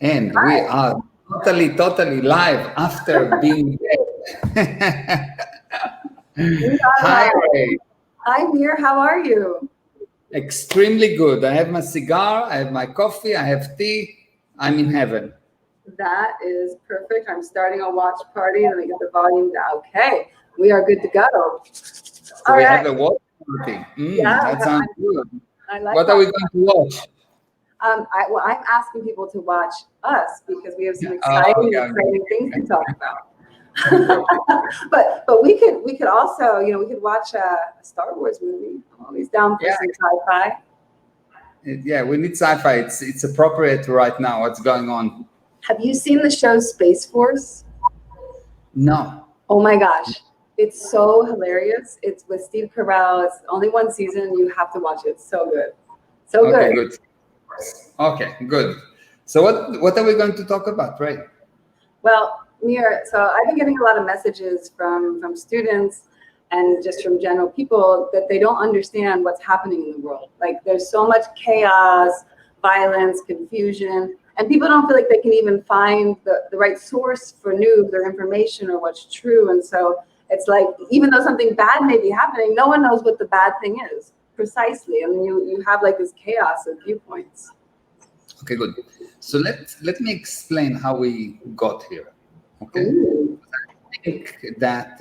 And we are totally live after being dead. Hi, Ray. Hi, Meir. How are you? Extremely good. I have my cigar, I have my coffee, I have tea. I'm in heaven. That is perfect. I'm starting a watch party. Let me get the volume down. Okay, we are good to go. So All we right. have a watch party. Yeah, That sounds good. I like What are we going to watch? I'm asking people to watch us because we have some Oh, exciting things to talk about. okay. but we could also, we could watch a Star Wars movie. I'm always down for some sci-fi. Yeah, we need sci-fi. It's appropriate right now. What's going on? Have you seen the show Space Force? No. Oh my gosh, it's so hilarious. It's with Steve Carell. It's only one season. You have to watch it. It's so good, so Okay, good. good. Okay, good. So what are we going to talk about, right? Well, Meir, so I've been getting a lot of messages from students and just from general people that they don't understand what's happening in the world. Like there's so much chaos, violence, confusion, and people don't feel like they can even find the right source for news or information or what's true. And so it's like, even though something bad may be happening, no one knows what the bad thing is precisely. And you have like this chaos of viewpoints. Okay, good. So let me explain how we got here. Okay, Ooh. I think that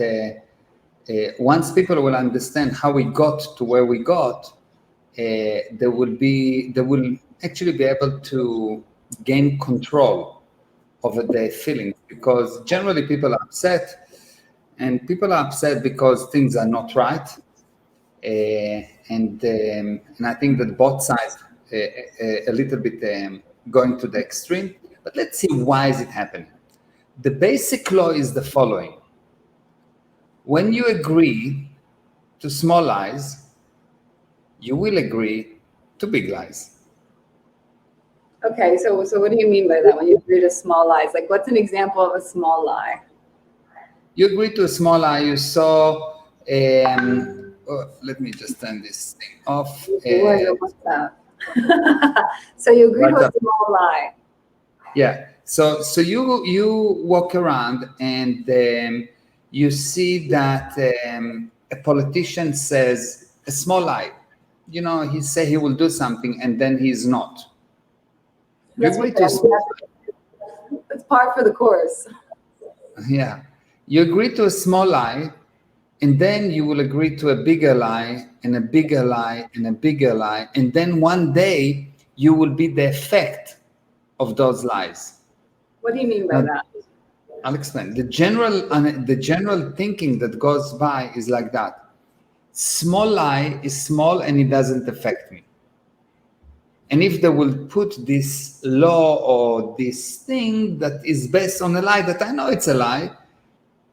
once people will understand how we got to where we got, they will actually be able to gain control over their feelings, because generally people are upset, and people are upset because things are not right, and I think that both sides a little bit going to the extreme. But let's see, why is it happening? The basic law is the following: when you agree to small lies, you will agree to big lies. Okay, so what do you mean by that when you agree to small lies? Like, what's an example of a small lie? You agree to a small lie. You saw. Let me just turn this thing off. What's that? So you agree to a small lie. Yeah. So you walk around and you see that a politician says a small lie. You know, he say he will do something and then he's not. You agree to a small lie. That's par for the course. Yeah. You agree to a small lie, and then you will agree to a bigger lie and a bigger lie and a bigger lie. And then one day you will be the effect of those lies. What do you mean by that? I'll explain. The general thinking that goes by is like that. Small lie is small and it doesn't affect me. And if they will put this law or this thing that is based on a lie that I know it's a lie,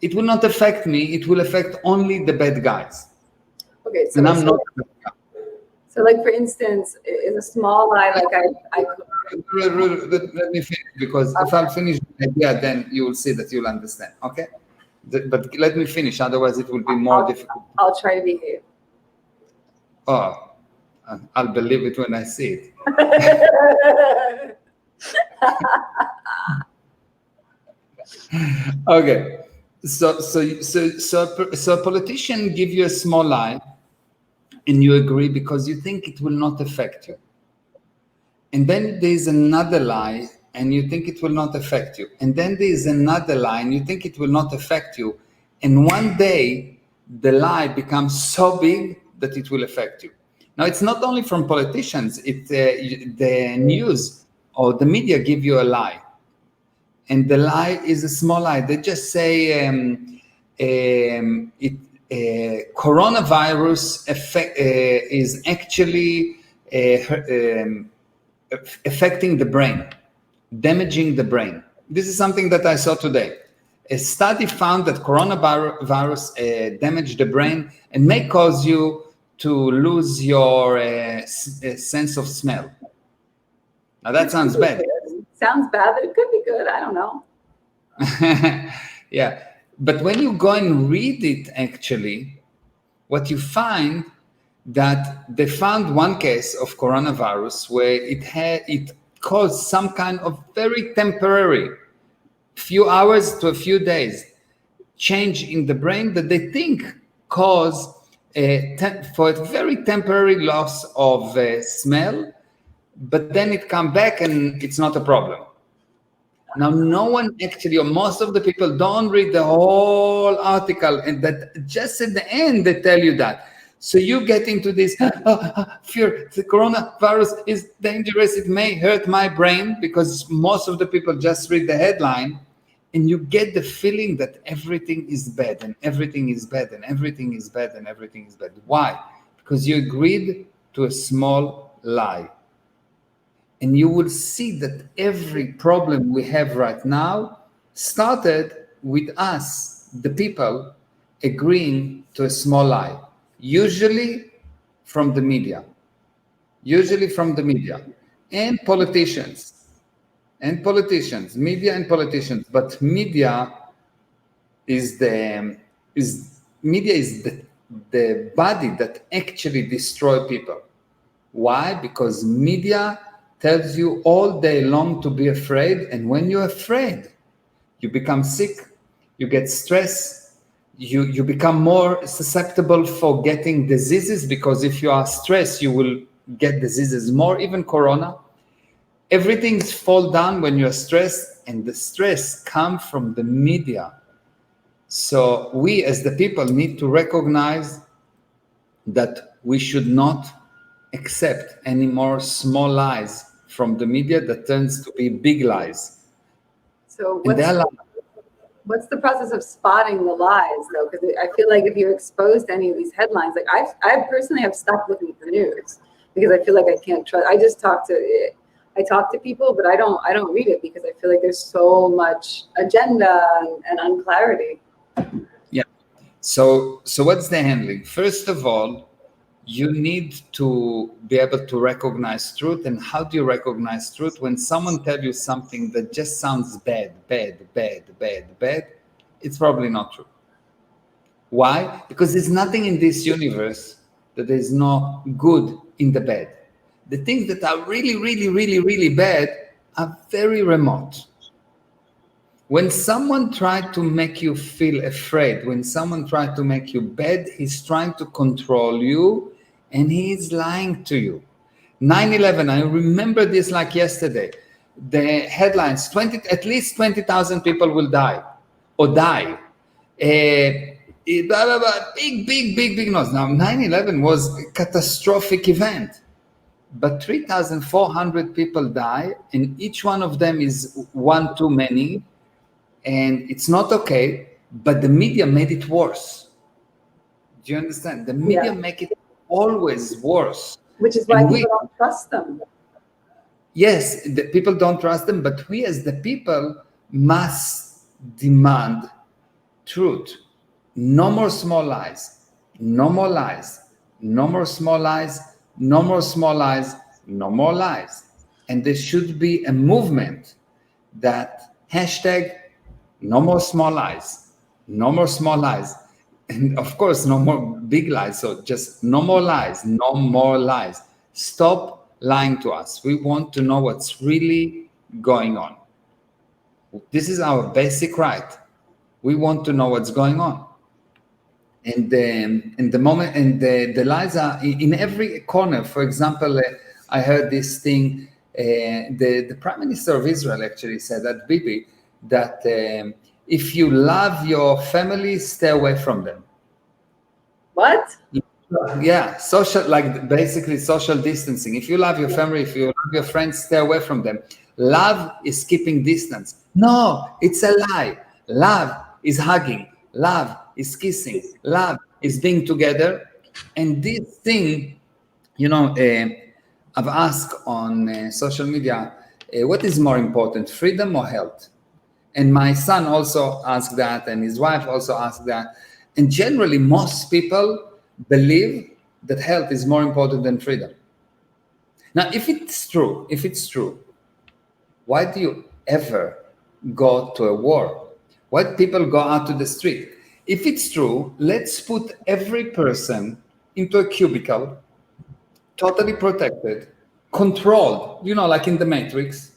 it will not affect me. It will affect only the bad guys. Okay, And I'm not the bad guy. So, like for instance, is a small lie like I Let me finish, because if I'll finish the idea, then you will see that you'll understand. Okay? But let me finish, otherwise it will be more difficult. I'll try to behave. Oh, I'll believe it when I see it. Okay. So a politician give you a small lie and you agree because you think it will not affect you. And then there's another lie and you think it will not affect you. And then there's another lie and you think it will not affect you. And one day the lie becomes so big that it will affect you. Now, it's not only from politicians. The news or the media give you a lie. And the lie is a small lie. They just say coronavirus is actually affecting the brain, damaging the brain. This is something that I saw today. A study found that coronavirus damaged the brain and may cause you to lose your sense of smell. Now that sounds bad. Sounds bad, but it could be good. I don't know. Yeah, but when you go and read it, actually, what you find that they found one case of coronavirus where it cause some kind of very temporary, few hours to a few days, change in the brain that they think cause for a very temporary loss of smell, but then it come back and it's not a problem. Now, no one actually, or most of the people don't read the whole article, and that just at the end they tell you that. So you get into this fear, the coronavirus is dangerous, it may hurt my brain, because most of the people just read the headline, and you get the feeling that everything is bad, and everything is bad, and everything is bad, and everything is bad. Why? Because you agreed to a small lie. And you will see that every problem we have right now started with us, the people, agreeing to a small lie, usually from the media, and politicians, media and politicians. But media is the body that actually destroy people. Why? Because media tells you all day long to be afraid, and when you're afraid, you become sick, you get stress, you become more susceptible for getting diseases, because if you are stressed, you will get diseases more, even corona. Everything's fall down when you're stressed, and the stress comes from the media. So we as the people need to recognize that we should not accept any more small lies from the media that turns to be big lies. So what's the process of spotting the lies, though? Because I feel like if you're exposed to any of these headlines, like I personally have stopped looking at the news because I feel like I can't trust. I talk to people, but I don't read it because I feel like there's so much agenda and unclarity. Yeah. So what's the handling? First of all, you need to be able to recognize truth. And how do you recognize truth? When someone tells you something that just sounds bad, it's probably not true. Why? Because there's nothing in this universe that is no good in the bad. The things that are really bad are very remote. When someone tried to make you feel afraid, when someone tried to make you bad, he's trying to control you, and he's lying to you. 9/11, I remember this like yesterday. The headlines, at least 20,000 people will die or die. Big news. Now, 9/11 was a catastrophic event, but 3,400 people die, and each one of them is one too many. And it's not okay, but the media made it worse. Do you understand? The media make it always worse. Which is why people don't trust them. Yes, the people don't trust them, but we as the people must demand truth. No more small lies. No more lies. No more small lies. No more small lies. No more lies. And there should be a movement that hashtag no more small lies, no more small lies, and of course no more big lies. So just no more lies, no more lies. Stop lying to us. We want to know what's really going on. This is our basic right. We want to know what's going on. And the lies are in every corner. For example, I heard this thing. The Prime Minister of Israel actually said that Bibi, that if you love your family, stay away from them. What? Yeah, basically social distancing. If you love your family, if you love your friends, stay away from them. Love is keeping distance. No, it's a lie. Love is hugging. Love is kissing. Love is being together. And this thing, I've asked on social media, what is more important, freedom or health? And my son also asked that, and his wife also asked that. And generally, most people believe that health is more important than freedom. Now, if it's true, why do you ever go to a war? Why do people go out to the street? If it's true, let's put every person into a cubicle, totally protected, controlled, like in the Matrix,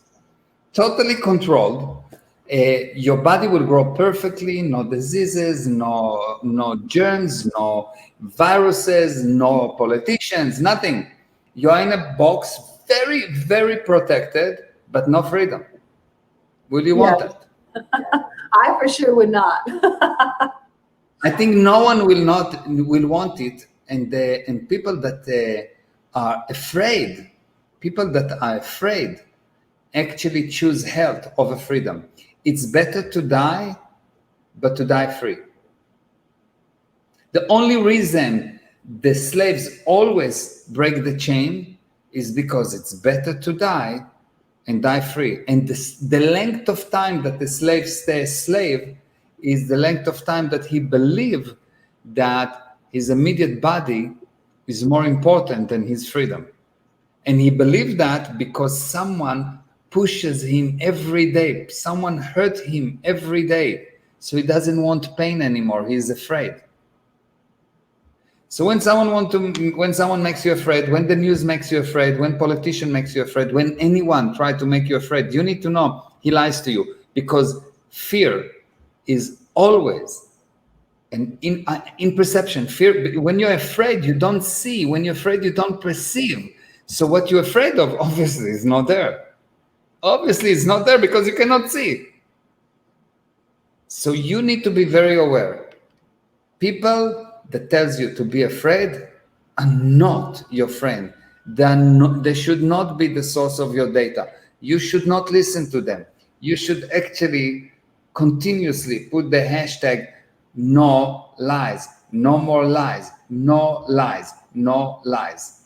totally controlled. Your body will grow perfectly, no diseases, no germs, no viruses, no politicians, nothing. You're in a box, very, very protected, but no freedom. Will you want it? I for sure would not. I think no one will want it, and people that are afraid, actually choose health over freedom. It's better to die, but to die free. The only reason the slaves always break the chain is because it's better to die and die free. And the length of time that the slave stays a slave is the length of time that he believes that his immediate body is more important than his freedom. And he believed that because someone pushes him every day, someone hurt him every day, so he doesn't want pain anymore. He's afraid. So when someone makes you afraid, when the news makes you afraid, when politician makes you afraid, when anyone tries to make you afraid, you need to know he lies to you, because fear is always in perception. Fear, when you're afraid, you don't see. When you're afraid, you don't perceive. So what you're afraid of, obviously, is not there. Obviously, it's not there because you cannot see. So you need to be very aware. People that tells you to be afraid are not your friend. They should not be the source of your data. You should not listen to them. You should actually continuously put the hashtag no lies, no more lies, no lies, no lies,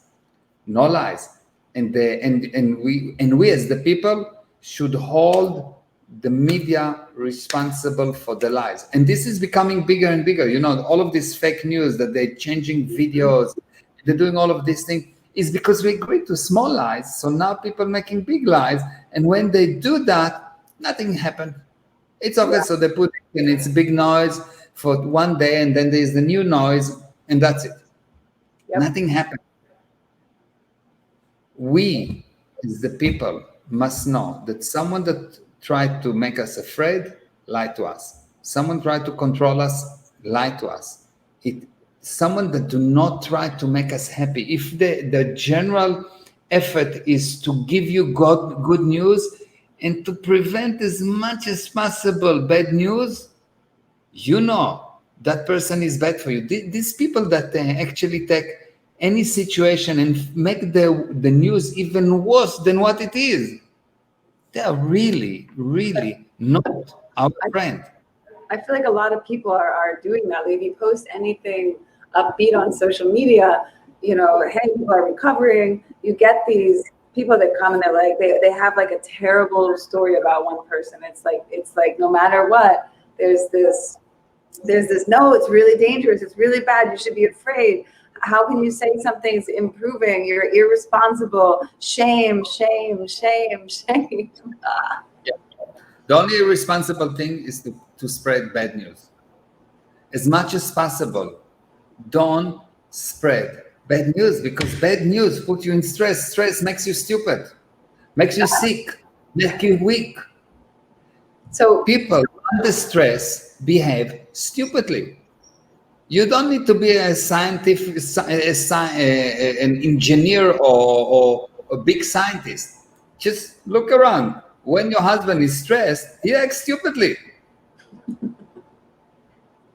no lies. And we as the people should hold the media responsible for the lies. And this is becoming bigger and bigger. All of this fake news that they're changing videos, they're doing all of these things, is because we agree to small lies. So now people making big lies. And when they do that, nothing happened. It's okay. Yeah. So they put it in its big noise for one day, and then there's the new noise, and that's it. Yep. Nothing happened. We, as the people, must know that someone that tried to make us afraid lied to us. Someone tried to control us, lied to us. Someone that do not try to make us happy. If the general effort is to give you good news and to prevent as much as possible bad news, that person is bad for you. These people that actually take any situation and make the news even worse than what it is, they are really, really not our friend. I feel like a lot of people are doing that. Like if you post anything upbeat on social media, hey, people are recovering, you get these people that come and they're like, they have like a terrible story about one person. It's like no matter what, there's this, no, it's really dangerous, it's really bad, you should be afraid. How can you say something's improving? You're irresponsible. Shame, shame, shame, shame. Yeah. The only irresponsible thing is to spread bad news. As much as possible, don't spread bad news, because bad news puts you in stress. Stress makes you stupid, makes you sick, makes you weak. So people under stress behave stupidly. You don't need to be a scientific, an engineer or a big scientist. Just look around. When your husband is stressed, he acts stupidly.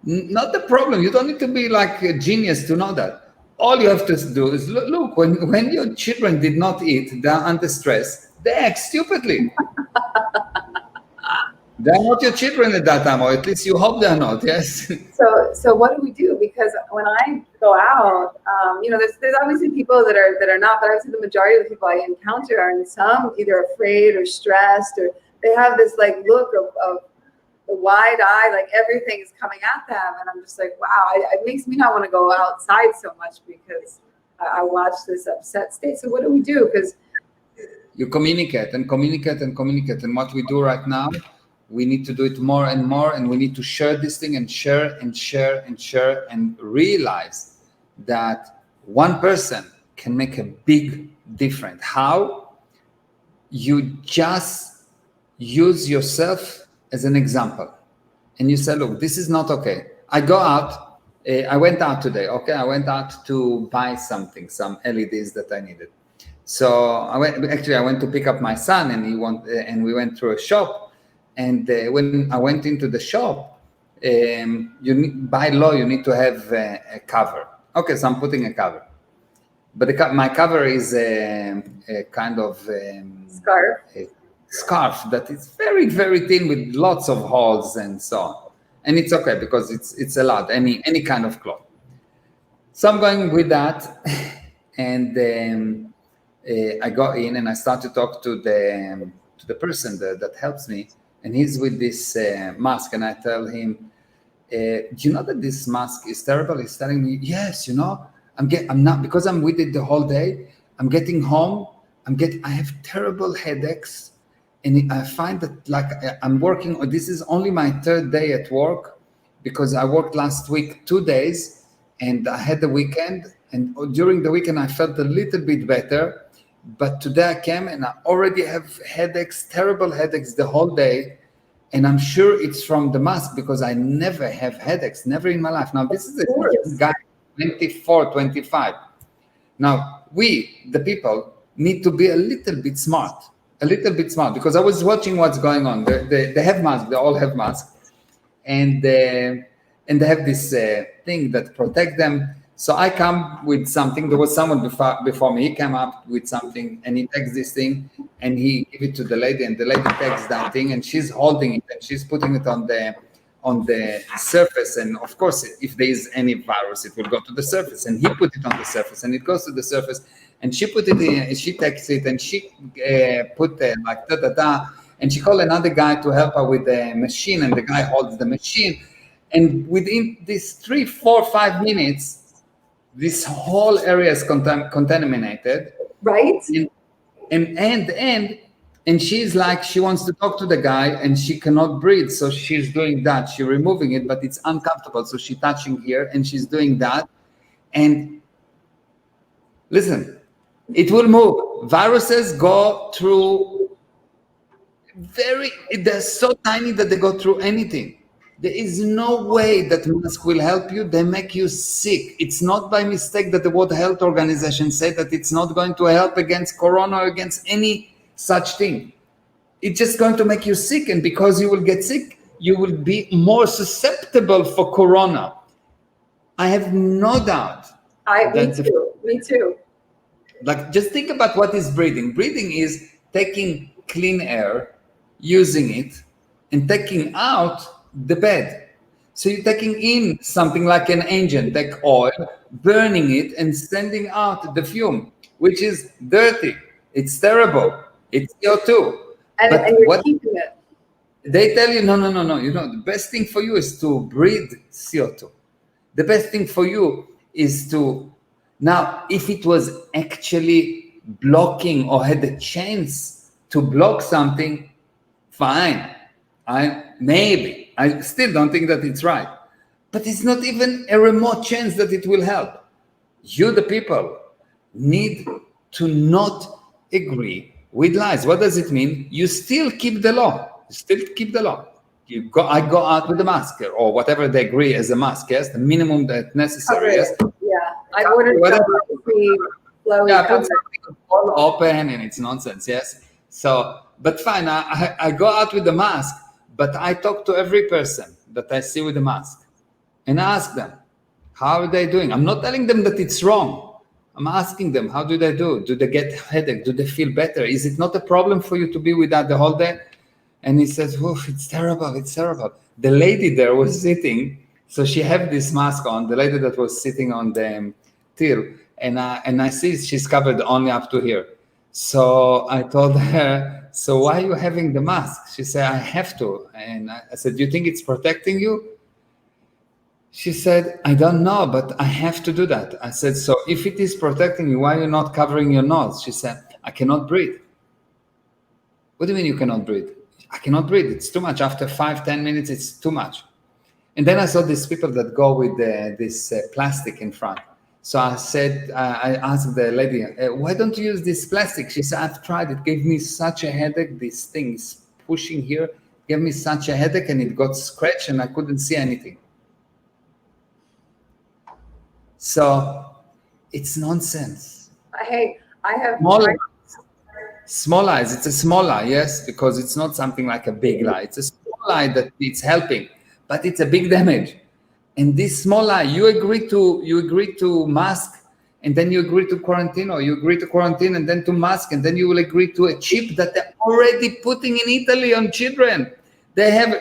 Not the problem. You don't need to be like a genius to know that. All you have to do is look, when your children did not eat, they're under stress, they act stupidly. They're not your children at that time, or at least you hope they're not, yes? So what do we do? Because when I go out, there's obviously people that are not, but I would say the majority of the people I encounter are in some either afraid or stressed, or they have this like look of the wide eye, like everything is coming at them. And I'm just like, wow, it makes me not want to go outside so much because I watch this upset state. So what do we do? Because you communicate and communicate and communicate. And what we do right now, we need to do it more and more, and we need to share this thing and share and share and share and realize that one person can make a big difference. How? You just use yourself as an example. And you say, look, this is not okay. I go out, I went out today, okay? I went out to buy something, some LEDs that I needed. So I went to pick up my son, and we went through a shop. And when I went into the shop, by law, you need to have a cover. Okay, so I'm putting a cover. But my cover is a kind of Scarf. A scarf that is very, very thin with lots of holes and so on. And it's okay because it's allowed, any kind of cloth. So I'm going with that, and I go in and I start to talk to the person that helps me, and he's with this mask, and I tell him, do you know that this mask is terrible? He's telling me, yes, I'm not, because I'm with it the whole day. I'm getting home, I have terrible headaches, and I find that like I'm working. This is only my third day at work because I worked last week 2 days, and I had the weekend. And during the weekend I felt a little bit better, but today I came and I already have headaches, terrible headaches the whole day. And I'm sure it's from the mask because I never have headaches, never in my life. Now, this is a young guy, 24, 25. Now, we, the people, need to be a little bit smart, because I was watching what's going on. They have masks, they all have masks. And they have this thing that protect them. So I come with something. There was someone before me. He came up with something, and he takes this thing, and he give it to the lady, and the lady takes that thing, and she's holding it, and she's putting it on the surface. And of course, if there is any virus, it will go to the surface. And he put it on the surface, and it goes to the surface. And she put it in. She takes it, and she put like da da da. And she called another guy to help her with the machine, and the guy holds the machine. And within these 3, 4, 5 minutes, this whole area is contaminated, right? And she's like, she wants to talk to the guy, and she cannot breathe, so she's doing that. She's removing it, but it's uncomfortable, so she's touching here, and she's doing that. And listen, it will move. Viruses go through they're so tiny that they go through anything. There is no way that mask will help you. They make you sick. It's not by mistake that the World Health Organization said that it's not going to help against corona or against any such thing. It's just going to make you sick. And because you will get sick, you will be more susceptible for corona. I have no doubt. Me too. Like, just think about what is breathing. Breathing is taking clean air, using it, and taking out the bad. So you're taking in something like an engine, take oil, burning it, and sending out the fume, which is dirty. It's terrible. It's CO2. And you're keeping it. They tell you, no. The best thing for you is to breathe CO2. The best thing for you is to... Now, if it was actually blocking or had the chance to block something, fine. I still don't think that it's right, but it's not even a remote chance that it will help. You, the people, need to not agree with lies. What does it mean? You still keep the law. I go out with a mask or whatever they agree as a mask. Yes, the minimum that necessary. Yes. Yeah, I ordered flowy cover. All open and it's nonsense. Yes. So, but fine. I go out with the mask. But I talk to every person that I see with a mask and I ask them, how are they doing? I'm not telling them that it's wrong. I'm asking them, how do they do? Do they get headache? Do they feel better? Is it not a problem for you to be with that the whole day? And he says, "Oof, it's terrible. The lady there was sitting, so she had this mask on, the lady that was sitting on the till, and I see she's covered only up to here. So I told her, so why are you having the mask? She said, I have to. And I said, do you think it's protecting you? She said, I don't know, but I have to do that. I said, so if it is protecting you, why are you not covering your nose? She said, I cannot breathe. What do you mean you cannot breathe? I cannot breathe. It's too much. After 5-10 minutes, it's too much. And then I saw these people that go with this plastic in front. So I said, I asked the lady, why don't you use this plastic? She said, I've tried. It gave me such a headache. This thing is pushing here, gave me such a headache, and it got scratched, and I couldn't see anything. So it's nonsense. Hey, I have Small lies. It's a small lie, yes, because it's not something like a big lie. It's a small lie that it's helping, but it's a big damage. And this small lie, you agree to mask, and then you agree to quarantine, or you agree to quarantine and then to mask, and then you will agree to a chip that they're already putting in Italy on children. They have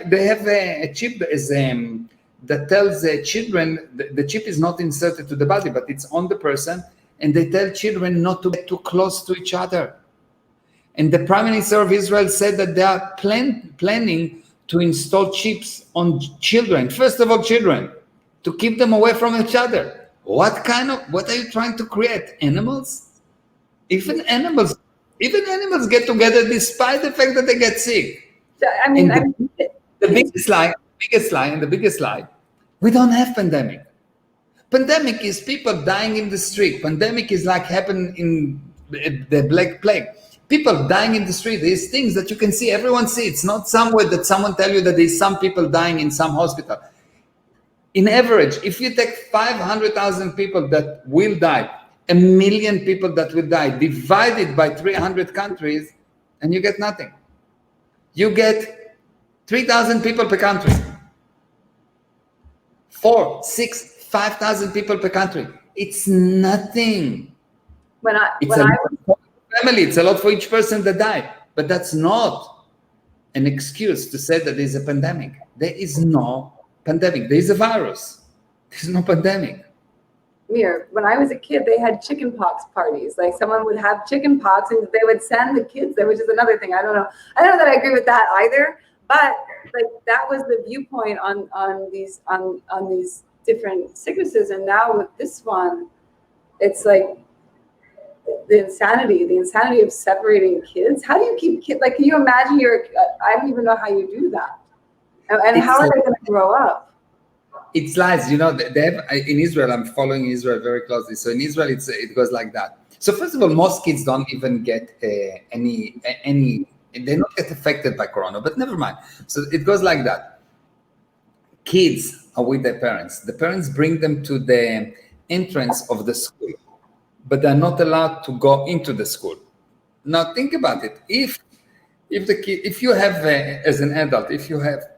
a chip that tells children, the chip is not inserted to the body, but it's on the person, and they tell children not to get too close to each other. And the Prime Minister of Israel said that they are planning to install chips on children, first of all children, to keep them away from each other. What are you trying to create? Animals? Even animals get together despite the fact that they get sick. I mean, the biggest lie, we don't have pandemic. Pandemic is people dying in the street. Pandemic is like happened in the Black Plague. People dying in the street. There's things that you can see. Everyone see. It's not somewhere that someone tell you that there's some people dying in some hospital. In average, if you take 500,000 people that will die, 1 million people that will die, divided by 300 countries, and you get nothing. You get 3,000 people per country. 4, 6, 5,000 people per country. It's nothing. Family, it's a lot for each person that died, but that's not an excuse to say that there's a pandemic. There is no pandemic. There is a virus. There's no pandemic. Meir, when I was a kid, they had chicken pox parties. Like someone would have chicken pox, and they would send the kids there, which is another thing. I don't know that I agree with that either. But like that was the viewpoint on these different sicknesses, and now with this one, it's like the insanity of separating kids. How do you keep kids? Like, can you imagine I don't even know how you do that. And how are they going to grow up? It's lies. You know, they have in Israel. I'm following Israel very closely. So in Israel, it goes like that. So first of all, most kids don't even get any. They don't get affected by corona. But never mind. So it goes like that. Kids are with their parents. The parents bring them to the entrance of the school, but they're not allowed to go into the school. Now think about it. If you have as an adult, if you have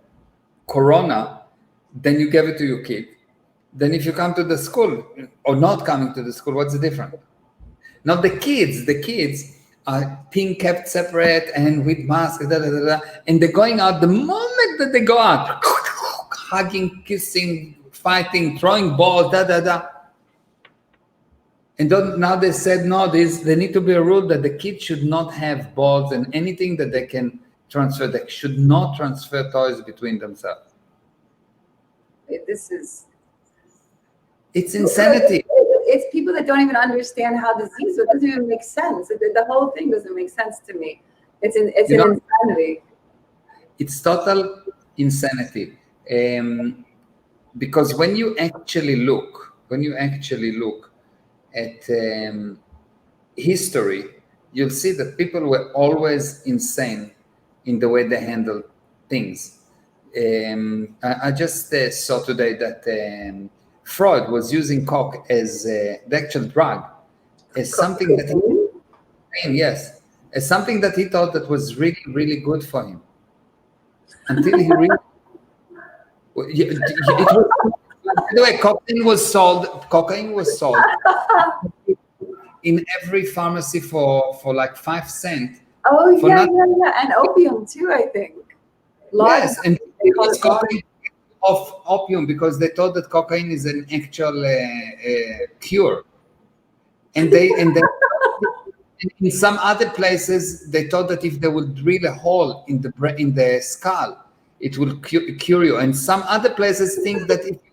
corona, then you give it to your kid. Then if you come to the school or not coming to the school, what's the difference? Now the kids are being kept separate and with masks, and they're going out. The moment that they go out, hugging, kissing, fighting, throwing balls, And now they said, no, there need to be a rule that the kids should not have balls and anything that they can transfer. They should not transfer toys between themselves. It's insanity. It's people that don't even understand how disease. It doesn't even make sense. The whole thing doesn't make sense to me. It's an insanity. It's total insanity. Because when you actually look at history, you'll see that people were always insane in the way they handled things. I just saw today that Freud was using coke as the actual drug, as something that as something that he thought that was really, really good for him. Until he really, by the way, cocaine was sold in every pharmacy for like 5 cents. Oh yeah, and opium too, I think. Yes, and it's cocaine of opium because they thought that cocaine is an actual cure, and in some other places they thought that if they would drill a hole in the skull, it will cure you, and some other places think that if you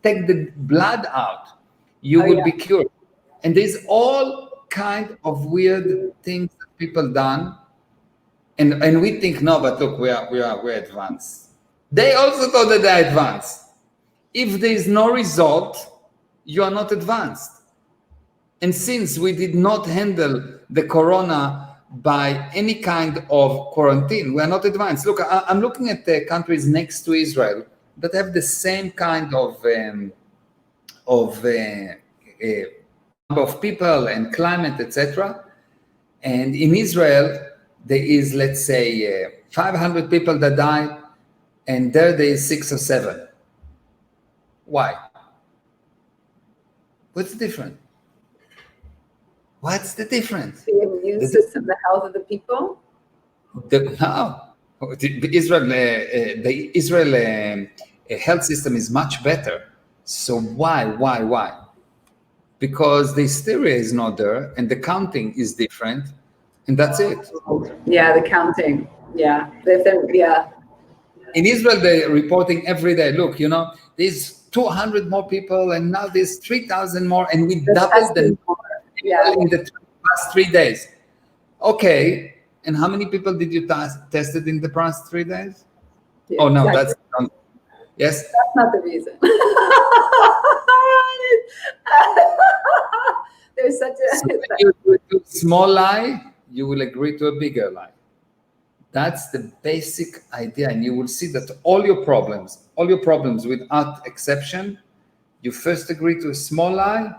take the blood out, you will be cured, and there's all kind of weird things that people done. And we think, no, but look, we're advanced. They also thought that they're advanced. If there is no result, you are not advanced. And since we did not handle the corona by any kind of quarantine, we are not advanced. Look, I'm looking at the countries next to Israel that have the same kind of number of people and climate, etc. And in Israel, there is, let's say, 500 people that die, and there is 6 or 7. Why? What's the difference? What's the difference? The immune system, the health of the people. The Israel health system is much better. So why? Because the hysteria is not there, and the counting is different, and that's it. Yeah, the counting. Yeah, yeah. In Israel, they're reporting every day. Look, there's 200 more people, and now there's 3,000 more, and we doubled the in the past 3 days. Okay, and how many people did you tested in the past 3 days? Yeah, oh no, exactly. Yes. That's not the reason. There's such a. So when you do a small lie, you will agree to a bigger lie. That's the basic idea, and you will see that all your problems without exception, you first agree to a small lie,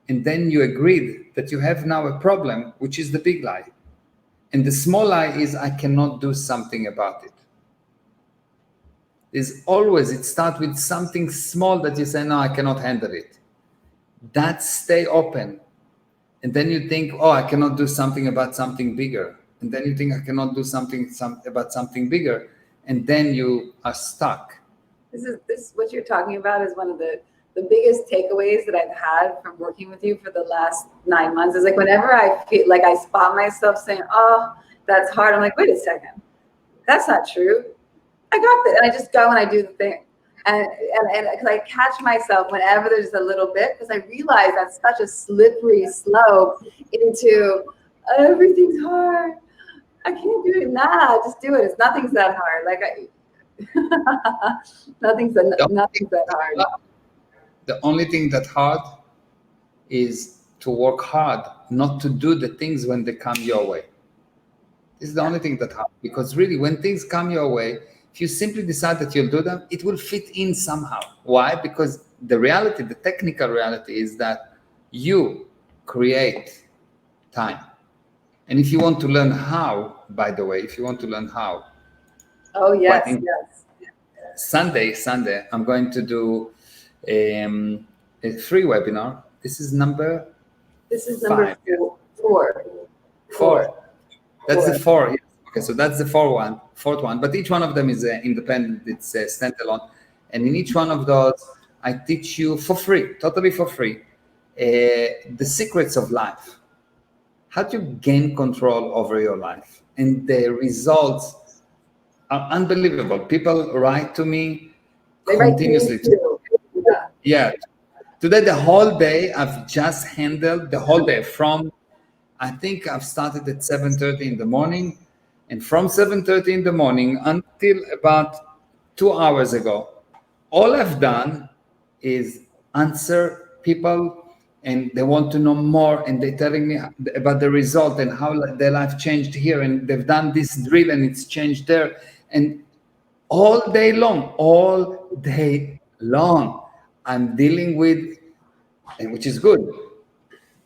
and then you agreed that you have now a problem, which is the big lie. And the small lie is, I cannot do something about it. It starts with something small that you say, no, I cannot handle it. That stay open. And then you think, oh, I cannot do something about something bigger. And then you think, I cannot do something about something bigger. And then you are stuck. This what you're talking about is one of the biggest takeaways that I've had from working with you for the last 9 months. Is like whenever I feel like I spot myself saying, oh, that's hard, I'm like, wait a second, that's not true. I got this. And I just go and I do the thing. And because I catch myself whenever there's a little bit, because I realize that's such a slippery slope into everything's hard. I can't do it. Nah, just do it. Nothing's that hard. Like nothing's that hard. The only thing that's hard is to work hard, not to do the things when they come your way. This is the only thing that's hard, because really when things come your way, if you simply decide that you'll do them, it will fit in somehow. Why? Because the technical reality is that you create time. And if you want to learn how, by the way, oh yes, yes. Sunday, I'm going to do a free webinar. This is number 5. 4. That's the 4. Yes. Okay, so that's the fourth one. But each one of them is independent. It's standalone, and in each one of those, I teach you for free, totally for free, the secrets of life. How to gain control over your life, and the results are unbelievable. People write to me continuously. Yeah. Today, the whole day, I've just handled the whole day from, I think I've started at 7:30 in the morning, and from 7:30 in the morning until about 2 hours ago, all I've done is answer people, and they want to know more, and they're telling me about the result and how their life changed here, and they've done this drill and it's changed there, and all day long, I'm dealing with, and which is good,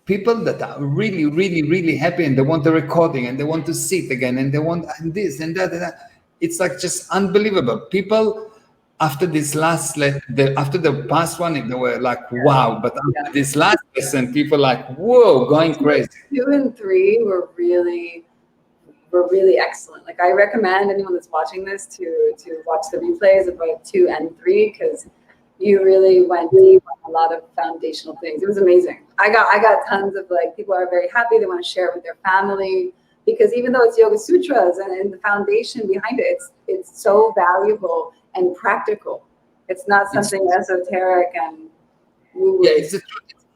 people that are really, really, really happy, and they want the recording, and they want to see it again, and they want this and that and that. It's like just unbelievable. People after this after the past one, they were like, wow. But after this last lesson, people like, whoa, going crazy. 2 and 3 were really excellent. Like I recommend anyone that's watching this to watch the replays about 2 and 3, because you really went deep on a lot of foundational things. It was amazing. I got tons of people are very happy. They want to share it with their family, because even though it's Yoga Sutras and the foundation behind it, it's so valuable and practical. It's not something esoteric and woo-woo. Yeah, it's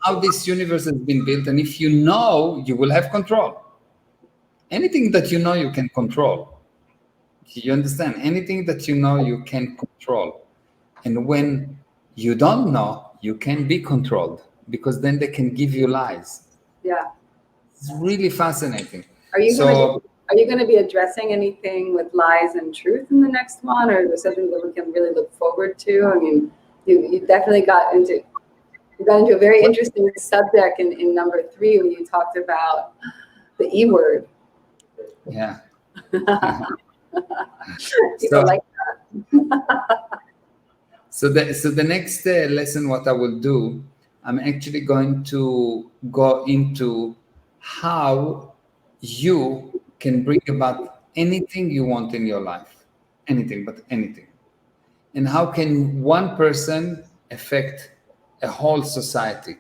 how this universe has been built, and if you know, you will have control. Anything that you know, you can control. You understand? Anything that you know, you can control. And when you don't know, you can be controlled, because then they can give you lies. Yeah. It's really fascinating. Are you going to be addressing anything with lies and truth in the next one, or is there something that we can really look forward to? I mean, you definitely got into a very interesting subject in number 3 when you talked about the E word. Yeah. People like that. So the next lesson, what I will do, I'm actually going to go into how you can bring about anything you want in your life, anything but anything, and how can one person affect a whole society.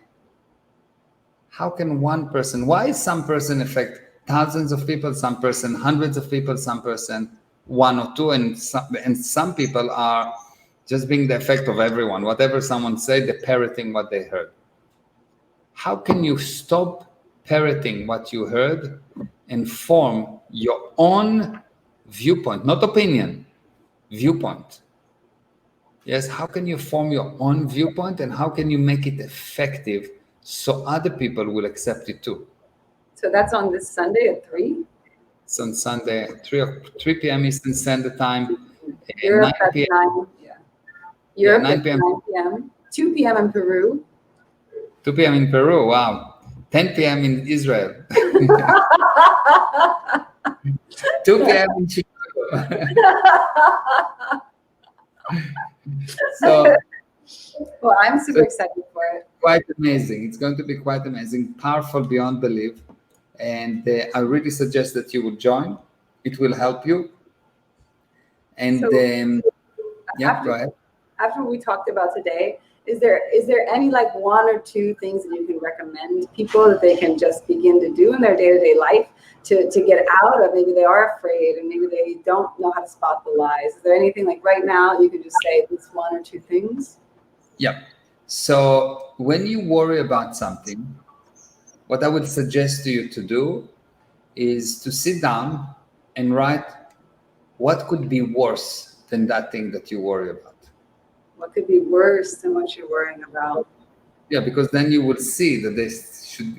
How can one person, why some person affect thousands of people, some person hundreds of people, some person one or two, and some people are just being the effect of everyone. Whatever someone said, they're parroting what they heard. How can you stop parroting what you heard and form your own viewpoint, not opinion, viewpoint? Yes, how can you form your own viewpoint, and how can you make it effective so other people will accept it too? So that's on this Sunday at 3? It's on Sunday, 3 p.m. Eastern Standard Time. Europe 9 at p.m. 9. Yeah. Europe 9 at p.m. 9 p.m. 2 p.m. in Peru. 2 p.m. in Peru. Wow. 10 p.m. in Israel. 2 p.m. in Chicago. So, well, I'm super excited for it. Quite amazing. It's going to be quite amazing, powerful beyond belief. And I really suggest that you will join. It will help you. And So, yeah, go ahead. After we talked about today, is there any like 1 or 2 things that you can recommend people that they can just begin to do in their day-to-day life to get out of, maybe they are afraid and maybe they don't know how to spot the lies? Is there anything like right now you could just say these 1 or 2 things? Yeah. So when you worry about something, what I would suggest to you to do is to sit down and write what could be worse than that thing that you worry about. What could be worse than what you're worrying about? Yeah, because then you will see that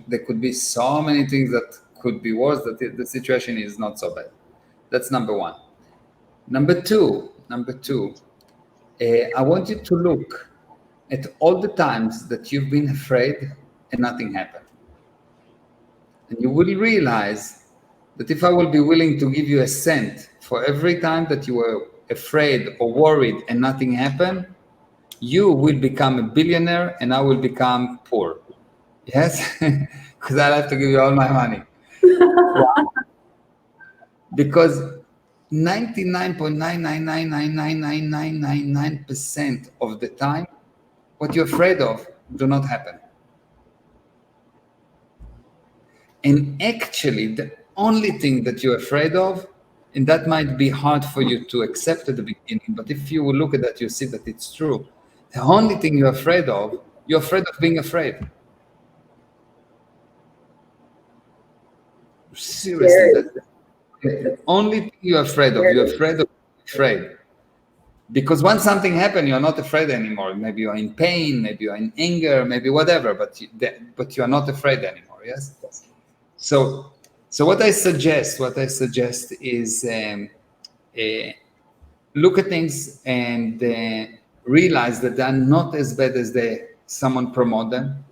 there could be so many things that could be worse, that the situation is not so bad. That's number 1. Number two, I want you to look at all the times that you've been afraid and nothing happened. And you will realize that if I will be willing to give you a cent for every time that you were afraid or worried and nothing happened, you will become a billionaire and I will become poor. Yes? Because I'll have to give you all my money. Because 99.999999999% of the time, what you're afraid of do not happen. And actually, the only thing that you're afraid of, and that might be hard for you to accept at the beginning, but if you will look at that, you see that it's true. The only thing you're afraid of being afraid. Seriously, that's the only thing you're afraid of. You're afraid of being afraid. Because once something happened, you're not afraid anymore. Maybe you're in pain, maybe you're in anger, maybe whatever, but you're not afraid anymore. Yes. So what I suggest is look at things and realize that they're not as bad as someone promote them.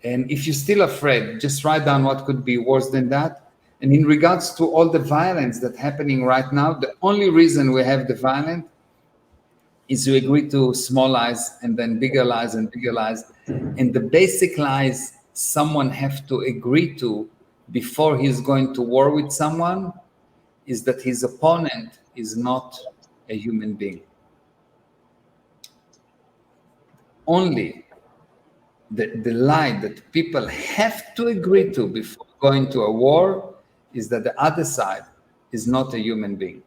And if you're still afraid, just write down what could be worse than that. And in regards to all the violence that's happening right now, the only reason we have the violence is we agree to small lies and then bigger lies and bigger lies. And the basic lies someone have to agree to before he's going to war with someone is that his opponent is not a human being. Only the lie that people have to agree to before going to a war is that the other side is not a human being.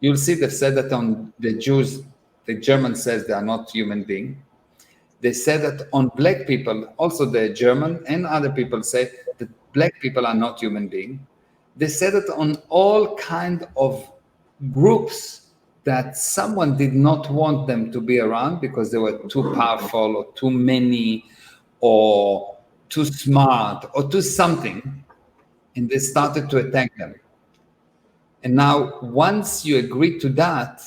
You'll see they've said that on the Jews, the German says they are not human beings. They said that on black people, also the German and other people say that black people are not human beings. They said that on all kind of groups that someone did not want them to be around because they were too powerful or too many or too smart or too something, and they started to attack them. And now, once you agree to that,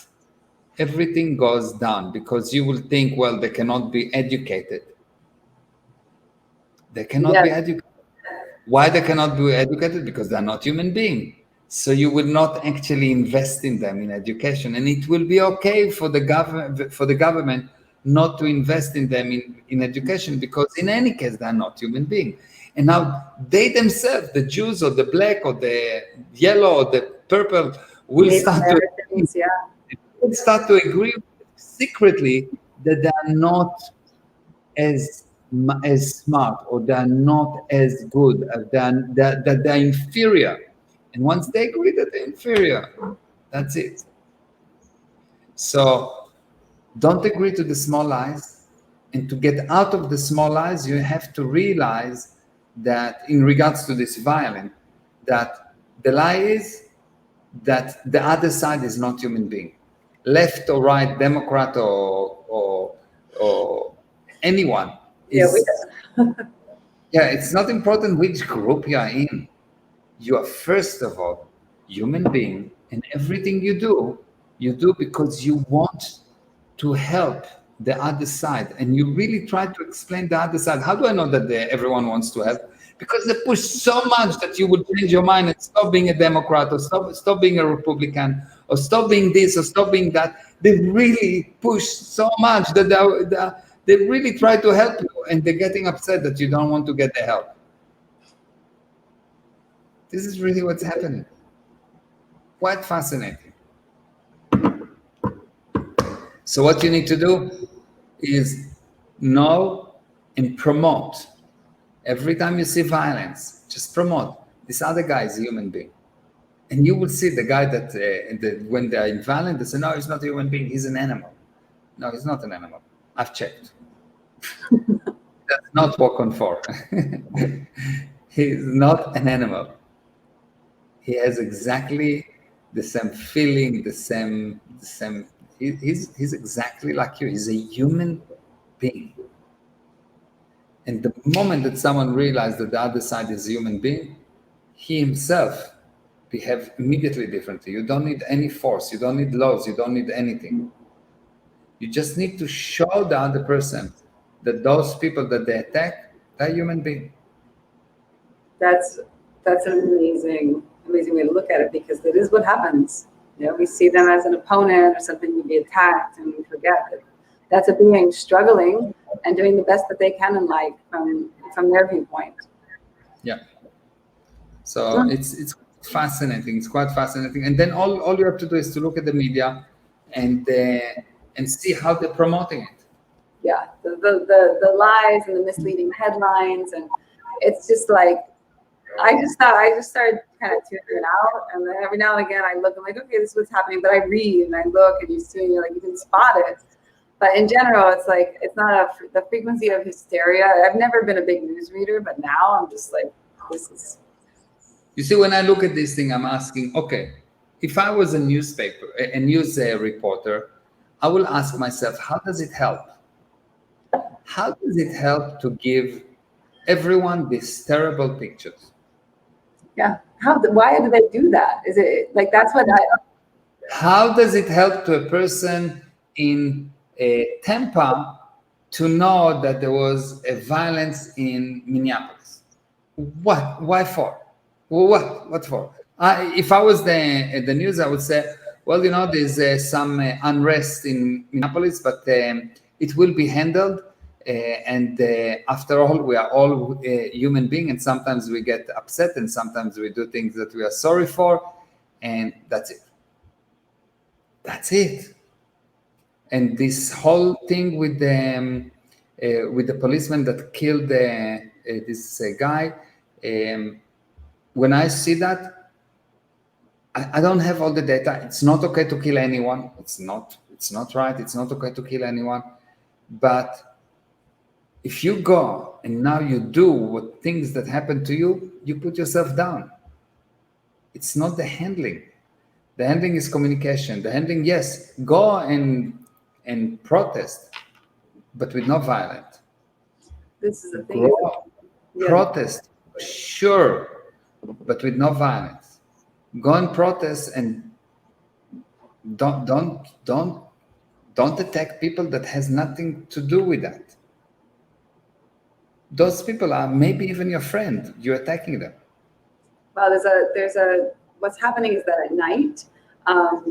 everything goes down because you will think, well, they cannot be educated. They cannot be Yes. educated. Why they cannot be educated? Because they're not human beings. So you will not actually invest in them in education, and it will be okay for the government not to invest in them in education because in any case they're not human beings. And now they themselves, the Jews or the black or the yellow or the purple, will Native Americans, start to agree secretly that they are not as smart or they're not as good, that they're inferior. And once they agree that they're inferior, that's it. So don't agree to the small lies. And to get out of the small lies, you have to realize that in regards to this violence, that the lie is that the other side is not human being. Left or right, Democrat or anyone is, it's not important which group you are in. You are first of all human being, and everything you do because you want to help the other side, and you really try to explain the other side. How do I know that everyone wants to help? Because they push so much that you will change your mind and stop being a Democrat or stop being a Republican or stop being this or stop being that. They really push so much that they really try to help you, and they're getting upset that you don't want to get the help. This is really what's happening. Quite fascinating. So what you need to do is know and promote. Every time you see violence, just promote. This other guy is a human being. And you will see the guy that when they're violent, they say, no, he's not a human being, he's an animal. No, he's not an animal. I've checked. That's not walk on four. He's not an animal. He has exactly the same feeling, the same. He's exactly like you. He's a human being. And the moment that someone realizes that the other side is a human being, he himself behave immediately differently. You don't need any force. You don't need laws. You don't need anything. You just need to show the other person that those people that they attack, they're human beings. That's an amazing way to look at it, because that is what happens. We see them as an opponent or something to be attacked, and we forget that that's a being struggling and doing the best that they can in life from their viewpoint. Yeah. So it's fascinating. It's quite fascinating. And then all you have to do is to look at the media and see how they're promoting it. Yeah, the lies and the misleading headlines, and it's just like I just started kind of tuning out, and then every now and again I look, I'm like, okay, this is what's happening. But I read and I look, and you see, you're like, you can spot it. But in general, it's like it's not the frequency of hysteria. I've never been a big news reader, but now I'm just like, this is. You see, when I look at this thing, I'm asking, okay, if I was a news reporter, I will ask myself, how does it help? How does it help to give everyone these terrible pictures? Yeah. Why do they do that? Is it like that's what How does it help to a person in Tampa to know that there was a violence in Minneapolis? What? Why for? What for? If I was the news, I would say, well, there's some unrest in Minneapolis, but it will be handled. And after all, we are all human beings, and sometimes we get upset, and sometimes we do things that we are sorry for, and that's it. That's it. And this whole thing with the policeman that killed this guy, when I see that, I don't have all the data. It's not okay to kill anyone. It's not right. It's not okay to kill anyone. But if you go and now you do what things that happen to you, you put yourself down. It's not the handling. The handling is communication. The handling, yes, go and protest, but with no violence. This is the thing. Grow, Yeah. protest, sure, but with no violence. Go and protest, and don't attack people that has nothing to do with that. Those people are maybe even your friend. You're attacking them. Well, what's happening is that at night,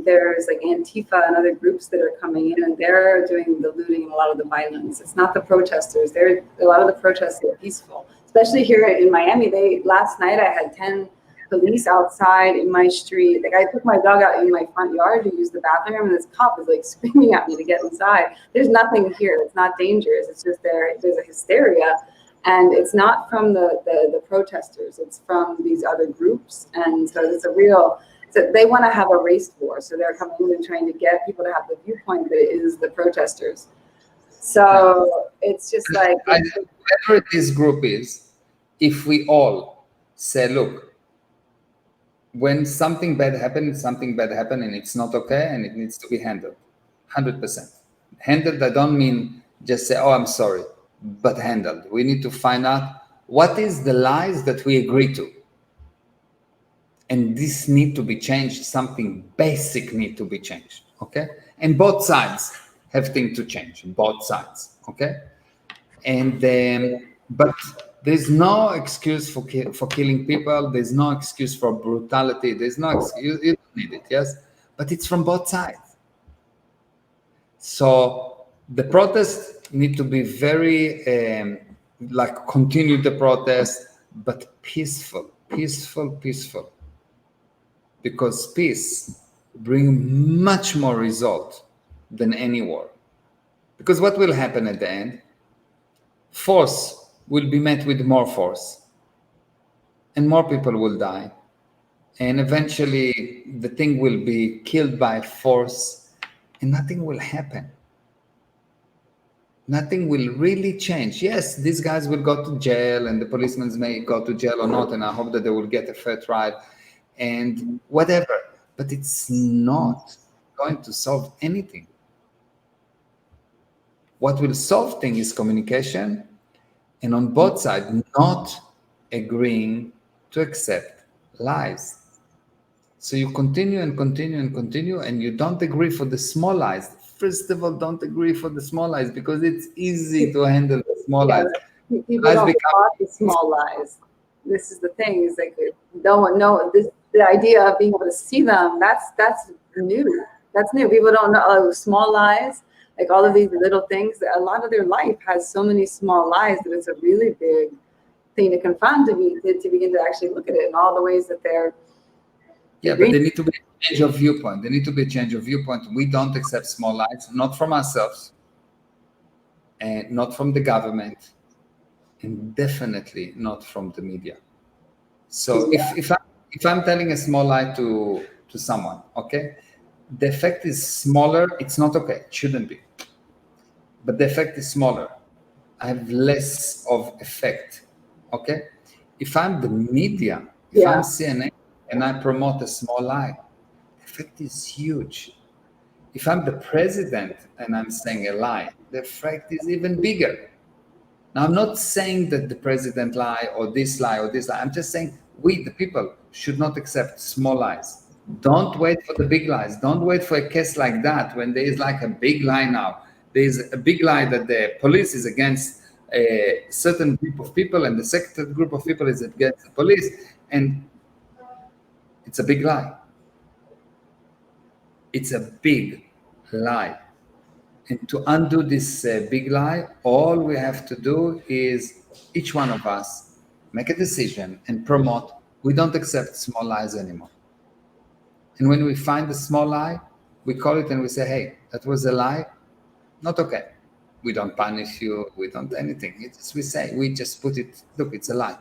there's like Antifa and other groups that are coming in, and they're doing the looting and a lot of the violence. It's not the protesters. A lot of the protests are peaceful, especially here in Miami. Last night I had 10 police outside in my street. Like, I took my dog out in my front yard to use the bathroom, and this cop is like screaming at me to get inside. There's nothing here. It's not dangerous. It's just there's a hysteria. And it's not from the protesters, it's from these other groups. And so so they want to have a race war. So they're coming in and trying to get people to have the viewpoint that it is the protesters. So it's just like, whatever this group is, if we all say, look, when something bad happens, and it's not okay, and it needs to be handled, 100%. Handled, I don't mean just say, oh, I'm sorry, but handled. We need to find out what is the lies that we agree to. And this need to be changed. Something basic need to be changed, okay? And both sides have things to change, both sides, okay? And but there's no excuse for killing people. There's no excuse for brutality. There's no excuse. You don't need it, yes? But it's from both sides. So the protests need to be very, continue the protest, but peaceful. Because peace brings much more result than any war. Because what will happen at the end? Force will be met with more force, and more people will die. And eventually the thing will be killed by force, and nothing will happen. Nothing will really change. Yes, these guys will go to jail, and the policemen may go to jail or not, and I hope that they will get a fair trial and whatever. But it's not going to solve anything. What will solve things is communication, and on both sides, not agreeing to accept lies. So you continue, and you don't agree for the small lies. First of all, don't agree for the small lies, because it's easy to handle the small lies. People don't want the small lies. This is the thing, is like, no one know this. The idea of being able to see them, that's new. That's new. People don't know small lies, like all of these little things. A lot of their life has so many small lies that it's a really big thing to confront, to begin to actually look at it in all the ways that they're. Yeah, but there need to be a change of viewpoint. We don't accept small lies, not from ourselves, and not from the government, and definitely not from the media. So if I'm telling a small lie to someone, okay, the effect is smaller. It's not okay. It shouldn't be. But the effect is smaller. I have less of effect, okay? If I'm the media, if I'm CNN, and I promote a small lie, the effect is huge. If I'm the president and I'm saying a lie, the effect is even bigger. Now, I'm not saying that the president lie or this lie or this lie. I'm just saying we, the people, should not accept small lies. Don't wait for the big lies. Don't wait for a case like that when there is like a big lie now. There is a big lie that the police is against a certain group of people, and the second group of people is against the police, and it's a big lie. It's a big lie. And to undo this big lie, all we have to do is each one of us make a decision and promote. We don't accept small lies anymore. And when we find a small lie, we call it and we say, hey, that was a lie. Not okay. We don't punish you. We don't anything. We just put it, look, it's a lie.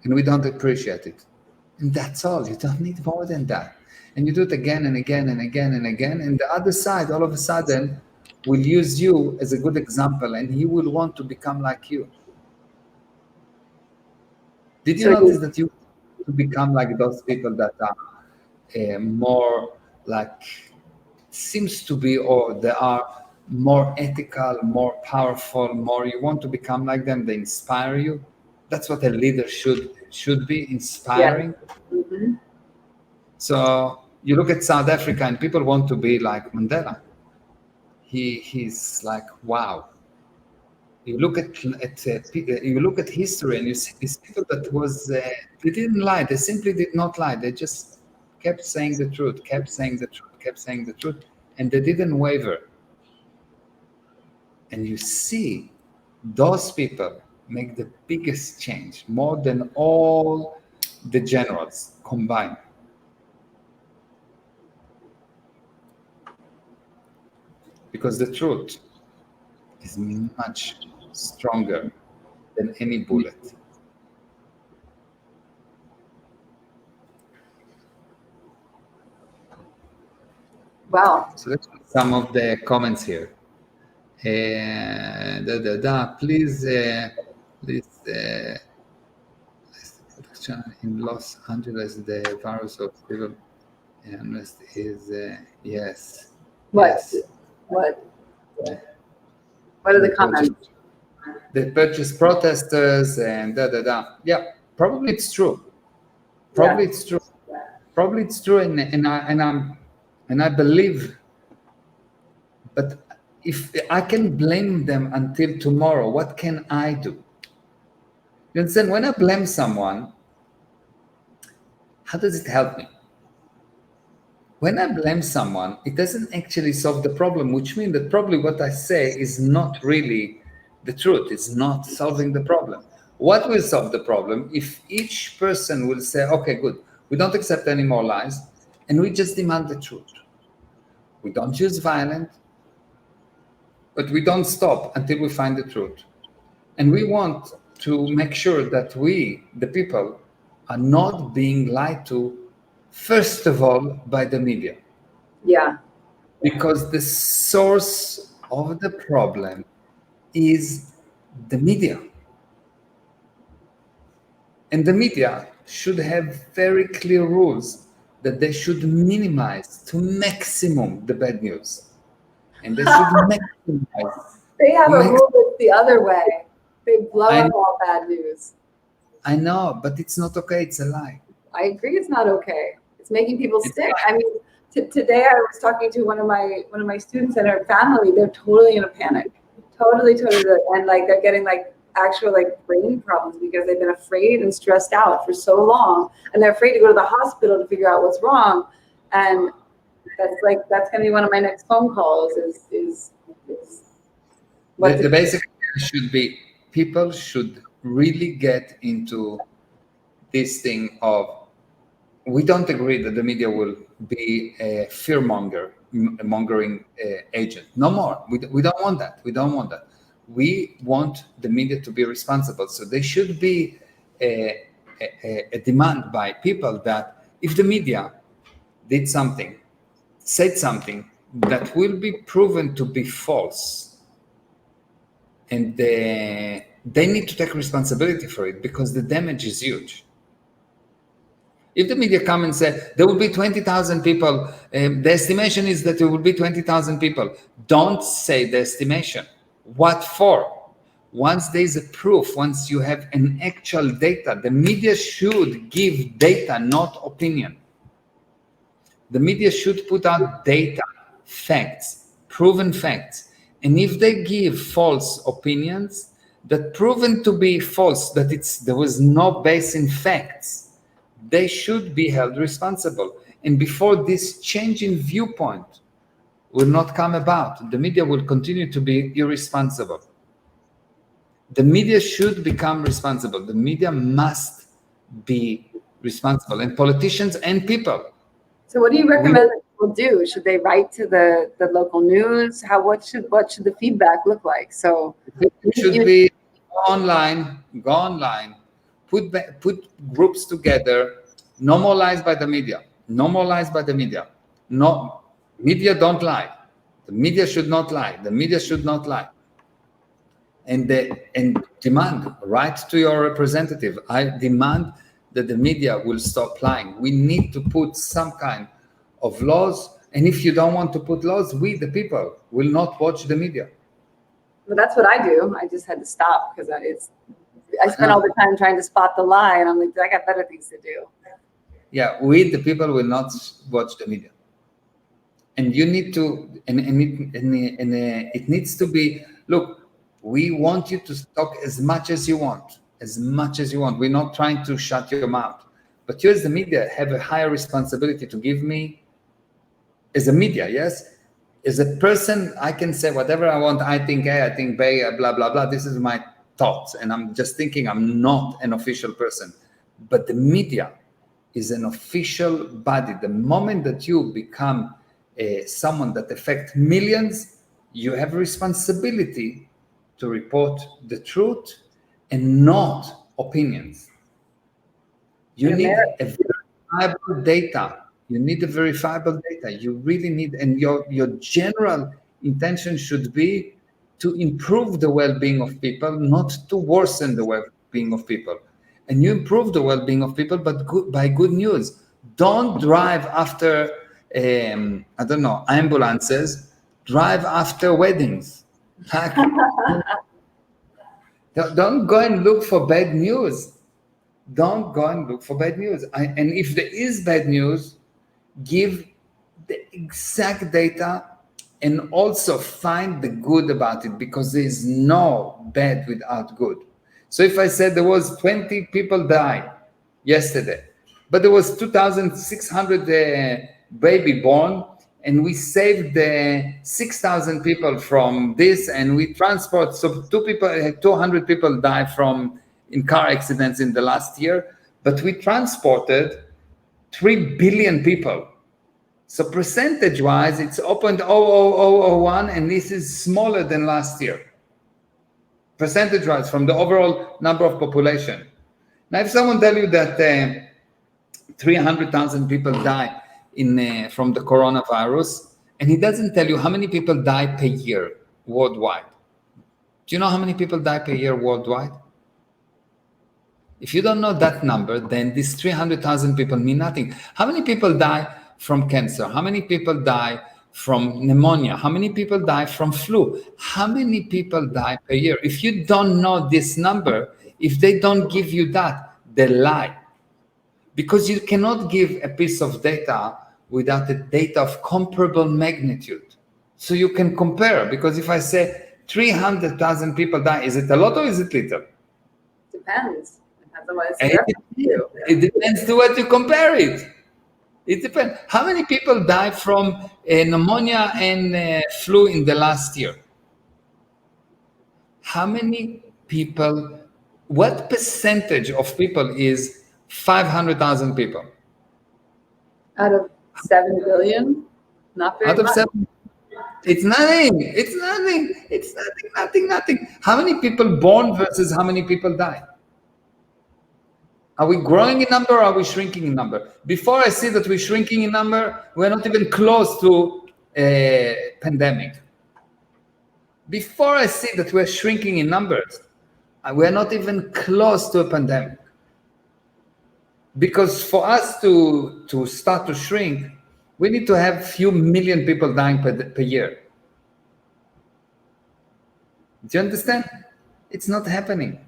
And we don't appreciate it. And that's all. You don't need more than that. And you do it again and again and again and again. And the other side, all of a sudden, will use you as a good example, and he will want to become like you. Did you notice that you become like those people that are more like seems to be, or they are more ethical, more powerful, more you want to become like them, they inspire you. That's what a leader should be, inspiring. Mm-hmm. So you look at South Africa and people want to be like Mandela. He's like, wow. You look at you look at history and you see these people that was they didn't lie. They simply did not lie. They just kept saying the truth, kept saying the truth, kept saying the truth, and they didn't waver. And you see those people make the biggest change, more than all the generals combined. Because the truth is much stronger than any bullet. Wow. So let's put some of the comments here. Please, protection in Los Angeles, the virus of civil unrest is yes. What? Yes. What? What are the comments? They purchase protesters and Yeah, probably it's true. Probably it's true. Probably it's true, and I believe. But if I can blame them until tomorrow, what can I do? You understand? When I blame someone, how does it help me? When I blame someone, it doesn't actually solve the problem, which means that probably what I say is not really the truth. It's not solving the problem. What will solve the problem if each person will say, okay, good, we don't accept any more lies, and we just demand the truth. We don't use violence, but we don't stop until we find the truth. And we want to make sure that we, the people, are not being lied to, first of all, by the media. Yeah. Because the source of the problem is the media. And the media should have very clear rules that they should minimize to maximum the bad news. And they should maximize. They have a rule that's the other way. They blow up all bad news. I know, but it's not okay. It's a lie. I agree. It's not okay. It's making people sick. I mean, today I was talking to one of my students and her family. They're totally in a panic, totally, and like they're getting like actual like brain problems because they've been afraid and stressed out for so long, and they're afraid to go to the hospital to figure out what's wrong. And that's going to be one of my next phone calls. Is what the basic should be people should really get into this thing of we don't agree that the media will be a mongering agent. No more. We don't want that. We don't want that. We want the media to be responsible. So there should be a demand by people that if the media did something, said something that will be proven to be false, and they need to take responsibility for it because the damage is huge. If the media come and say there will be 20,000 people, the estimation is that there will be 20,000 people. Don't say the estimation. What for? Once there is a proof, once you have an actual data, the media should give data, not opinion. The media should put out data, facts, proven facts. And if they give false opinions that proven to be false, that there was no base in facts, they should be held responsible. And before this change in viewpoint will not come about, the media will continue to be irresponsible. The media should become responsible. The media must be responsible, and politicians and people. So what do you recommend that people do? Should they write to the local news? What should the feedback look like? So it should be go online, put groups together. No more lies by the media. No more lies by the media. No, media don't lie. The media should not lie. The media should not lie. And demand, write to your representative. I demand that the media will stop lying. We need to put some kind of laws. And if you don't want to put laws, we, the people, will not watch the media. But that's what I do. I just had to stop because I spend all the time trying to spot the lie, and I'm like, I got better things to do. Yeah, we, the people, will not watch the media. And you need to, and it needs to be, look, we want you to talk as much as you want, as much as you want. We're not trying to shut your mouth. But you as the media have a higher responsibility to give me, as a media, yes? As a person, I can say whatever I want. I think A, I think B, blah, blah, blah. This is my thoughts. And I'm just thinking I'm not an official person. But the media is an official body. The moment that you become someone that affects millions, you have a responsibility to report the truth and not opinions. You need a verifiable data. You need a verifiable data. You really need, and your general intention should be to improve the well-being of people, not to worsen the well-being of people. And you improve the well-being of people, but by good news. Don't drive after, I don't know, ambulances. Drive after weddings. Don't go and look for bad news. Don't go and look for bad news. And if there is bad news, give the exact data and also find the good about it, because there is no bad without good. So if I said there was 20 people died yesterday, but there was 2,600 baby born, and we saved 6,000 people from this, and we transport, so 200 people died in car accidents in the last year, but we transported 3 billion people. So percentage-wise, it's 0.00001, and this is smaller than last year. Percentage-wise, from the overall number of population. Now, if someone tell you that 300,000 people die from the coronavirus, and he doesn't tell you how many people die per year worldwide. Do you know how many people die per year worldwide? If you don't know that number, then these 300,000 people mean nothing. How many people die from cancer? How many people die from pneumonia? How many people die from flu? How many people die per year? If you don't know this number, if they don't give you that, they lie. Because you cannot give a piece of data without a data of comparable magnitude. So you can compare, because if I say 300,000 people die, is it a lot or is it little? Depends. It depends to what you compare it. It depends. How many people died from pneumonia and flu in the last year? How many people, what percentage of people is 500,000 people? Out of 7 billion? Not very much. 7, it's nothing. It's nothing. It's nothing. How many people born versus how many people die? Are we growing in number or are we shrinking in number? Before I see that we're shrinking in number, we're not even close to a pandemic. Before I see that we're shrinking in numbers, we're not even close to a pandemic. Because for us to start to shrink, we need to have few million people dying per year. Do you understand? It's not happening.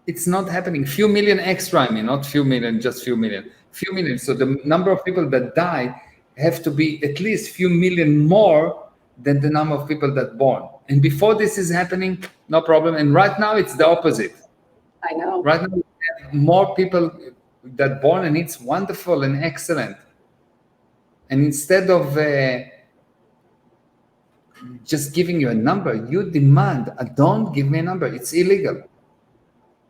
It's not happening. Few million extra, I mean, not few million, just few million. Few million. So the number of people that die have to be at least few million more than the number of people that born. And before this is happening, no problem. And right now it's the opposite. I know. Right now we have more people that born, and it's wonderful and excellent. And instead of just giving you a number, you demand, don't give me a number. It's illegal.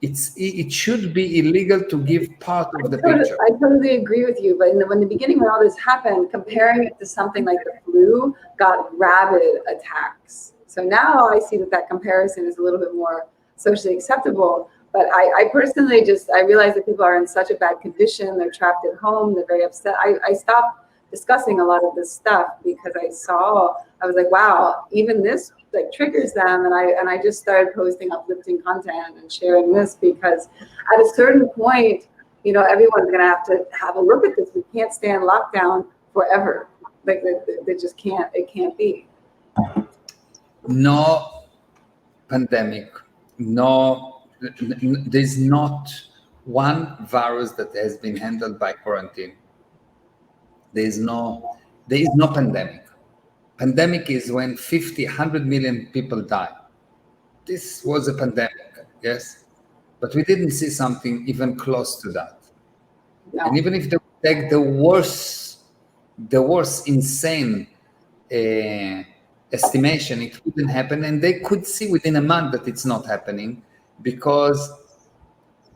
It should be illegal to give part of the picture. I totally agree with you. But when the beginning, when all this happened, comparing it to something like the flu got rabid attacks. So now I see that comparison is a little bit more socially acceptable. But I personally I realize that people are in such a bad condition. They're trapped at home. They're very upset. I stopped discussing a lot of this stuff because I was like, wow, even this like triggers them. And I just started posting uplifting content and sharing this because at a certain point, everyone's going to have a look at this. We can't stay in lockdown forever. Like they just can't. It can't be. No pandemic. No, there's not one virus that has been handled by quarantine. There is no pandemic. Pandemic is when 50, 100 million people die. This was a pandemic, yes? But we didn't see something even close to that. No. And even if they take the worst insane estimation, it wouldn't happen. And they could see within a month that it's not happening, because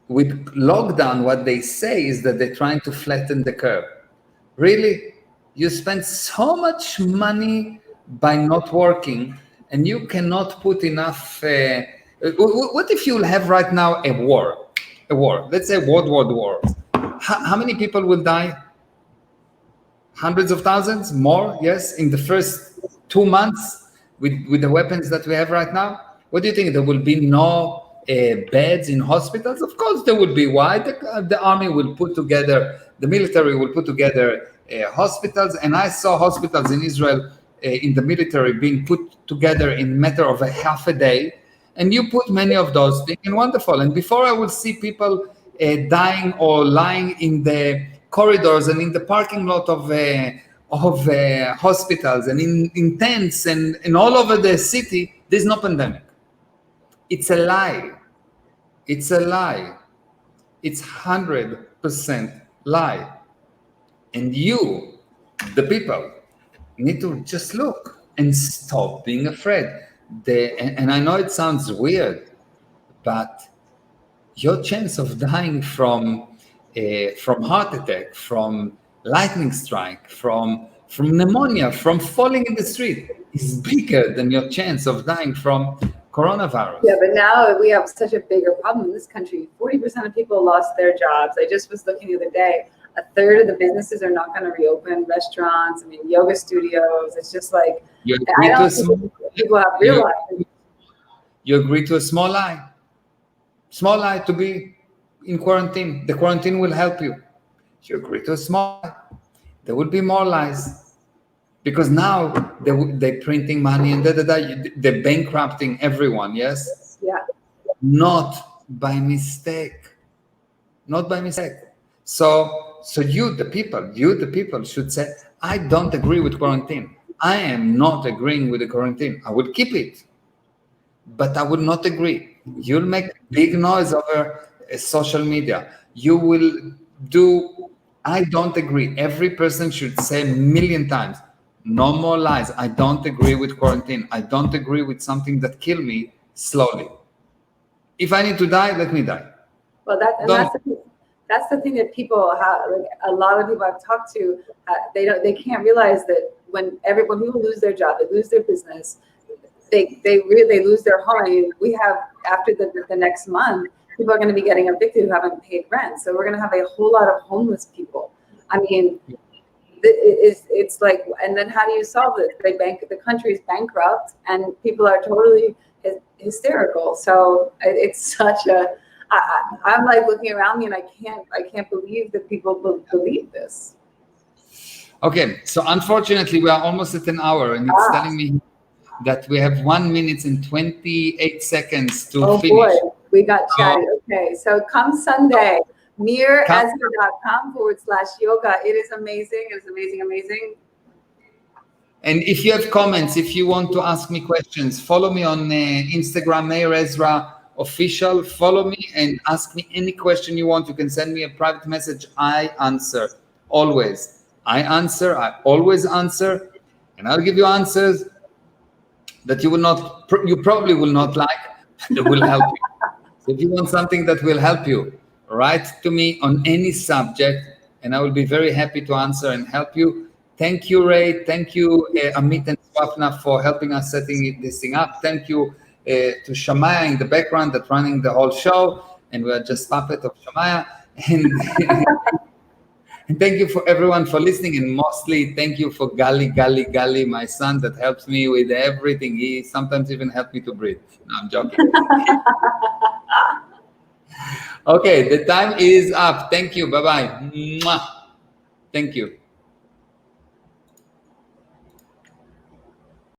with lockdown, what they say is that they're trying to flatten the curve. Really? You spend so much money by not working, and you cannot put enough. What if you have right now a war? Let's say World War. How many people will die? Hundreds of thousands? More? Yes, in the first 2 months with the weapons that we have right now. What do you think? There will be no beds in hospitals? Of course there will be. Why? The army will put together, the military will put together hospitals, and I saw hospitals in Israel in the military being put together in a matter of a half a day, and you put many of those things, and wonderful. And before I will see people dying or lying in the corridors and in the parking lot of hospitals and in tents and all over the city, there's no pandemic. It's a lie. It's a lie. It's 100% lie. And you, the people, need to just look and stop being afraid. And I know it sounds weird, but your chance of dying from heart attack, from lightning strike, from pneumonia, from falling in the street is bigger than your chance of dying from coronavirus. Yeah, but now we have such a bigger problem in this country. 40% of people lost their jobs. I just was looking the other day. A third of the businesses are not going to reopen. Restaurants, yoga studios. It's just like, you agree I don't to think people have realized. You agree to a small lie. Small lie to be in quarantine. The quarantine will help you. You agree to a small lie. There will be more lies. Because now they're printing money and they're bankrupting everyone, yes? Yeah. Not by mistake. Not by mistake. So you, the people should say, I don't agree with quarantine. I am not agreeing with the quarantine. I would keep it, but I would not agree. You'll make big noise over social media. You will do, I don't agree. Every person should say a million times, no more lies. I don't agree with quarantine. I don't agree with something that kill me slowly. If I need to die, let me die. Well, that's the thing that people have, like a lot of people I've talked to, they can't realize that when people lose their job, they lose their business, they lose their home. We have, after the next month, people are going to be getting evicted who haven't paid rent. So we're going to have a whole lot of homeless people. It's like, and then how do you solve this? The country's bankrupt and people are totally hysterical. So it's such a, I'm like looking around me and I can't believe that people believe this. Okay, so unfortunately we are almost at an hour, and it's telling me that we have 1 minute and 28 seconds to finish. Oh boy, we got chatty. Okay, so come Sunday, meirezra.com/yoga. It is amazing. It is amazing. And if you have comments, if you want to ask me questions, follow me on Instagram, Meir Ezra Official. Follow me and ask me any question you want. You can send me a private message. I answer, always. I always answer, and I'll give you answers that you probably will not like, but that will help you. So if you want something that will help you, write to me on any subject, and I will be very happy to answer and help you. Thank you, Ray. Thank you, Amit and Swapna, for helping us setting this thing up. Thank you to Shamaya in the background that's running the whole show, and we are just puppet of Shamaya. And thank you for everyone for listening, and mostly thank you for Gali, my son that helps me with everything. He sometimes even helps me to breathe. No, I'm joking. Okay, the time is up. Thank you. Bye-bye. Mwah. Thank you.